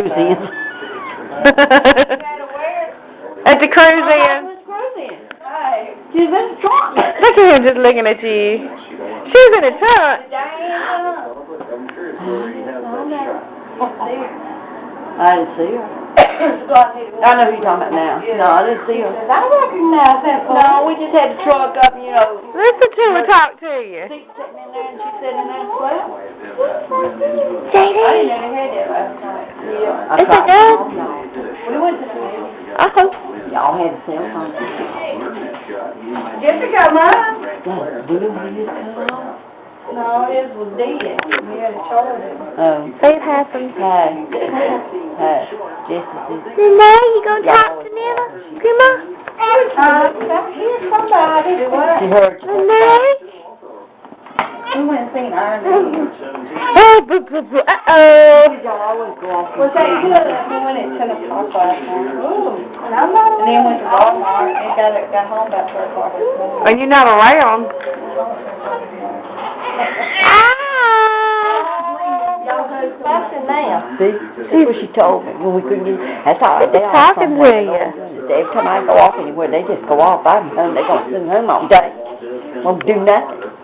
cruise in. At the cruise in. She's in the trunk. Look at him just looking at you. She's in the trunk. I didn't see her. I know who you're talking about now. No, I didn't see her. I recognize that. No, we just had the truck up, you know. Listen to her talk to you. She's sitting in there and she's sitting in there and slept. JD. I didn't know they had that last night. Yeah. Is it good? We went to the movie. Y'all had a cell phone. Jessica, mine. No, his was dead. We had to charge it. Oh. It happened. Hey. Hey. Jessica. Nana, you gonna talk to Nana? Grandma? Here's somebody. She heard you. Nana? We went and seen Iron Man. Uh-oh. Y'all always go off. Was that good? We went at 10 o'clock last night. Ooh. And then went to Walmart and got home about 3 o'clock this morning. Are you not around? See what she told me when we couldn't get. That's all right. They all talking to you. Every time I go off anywhere, they just go off. I'm home. They're gonna send home all day. Won't do nothing.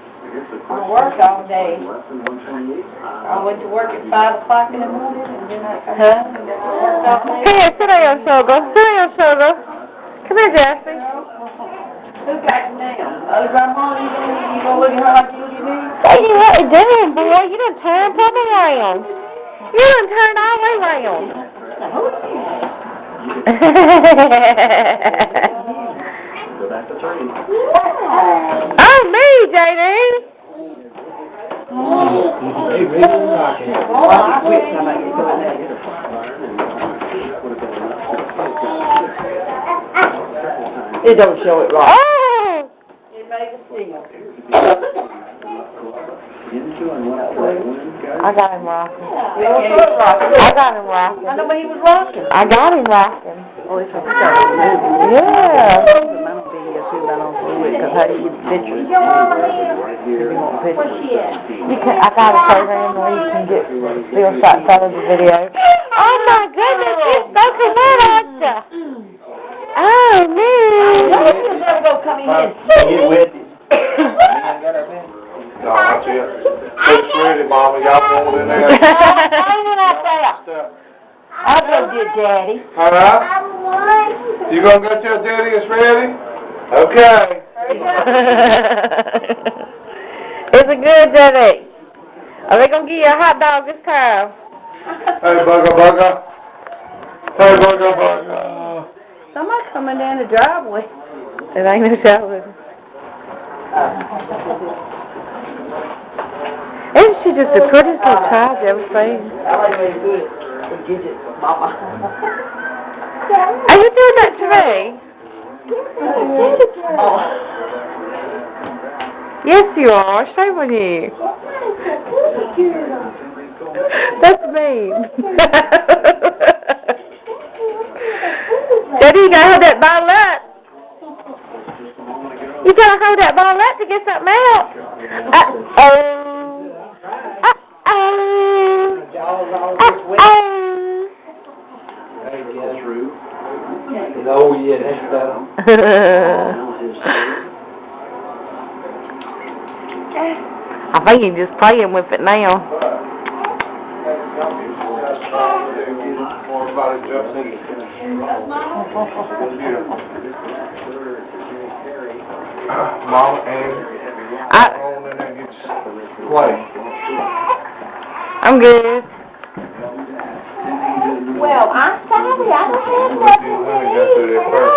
I work all day. I went to work at 5 o'clock in the morning, and then I come home and then I worked all day. Come here, sit down, Sugar. Sit down, Sugar. Come here, Jessie. Who got you now? Oh, Grandma, you gonna look at her like you look at me? Hey, what you doing, boy? You done turned Papa around. You done turned all the way around. Oh, me, JD. It don't show it right. Oh! It made a seal. I got him rocking. I got him rocking. know when he was rocking. I got him rocking. Oh, it's a start movie. Yeah. Because how do you get pictures? You want pictures? I got a program where you can get real shots out of the video. Oh my goodness, you're so good, aren't you? Oh man. You better go come in here. Get with it. No, not yet. It's ready, Mama. Y'all going in there? I'll go get Daddy. Huh? You gonna get your daddy? It's ready? Okay. Is it good, Daddy? Are they gonna give you a hot dog this time? Hey, Bugger. Hey, Bugger. Somebody's coming down the driveway. It ain't no shower. Isn't she just the prettiest little child you ever seen? Are you doing that today? Yes, you are. Shame on you. That's mean. Daddy, you gotta hold that bottle up. You gotta hold that bottle up to get something out. Oh, yeah, that's better. I think he's just playing with it now. Mom and play. I'm good. Well, I'm sorry. I don't have nothing to eat.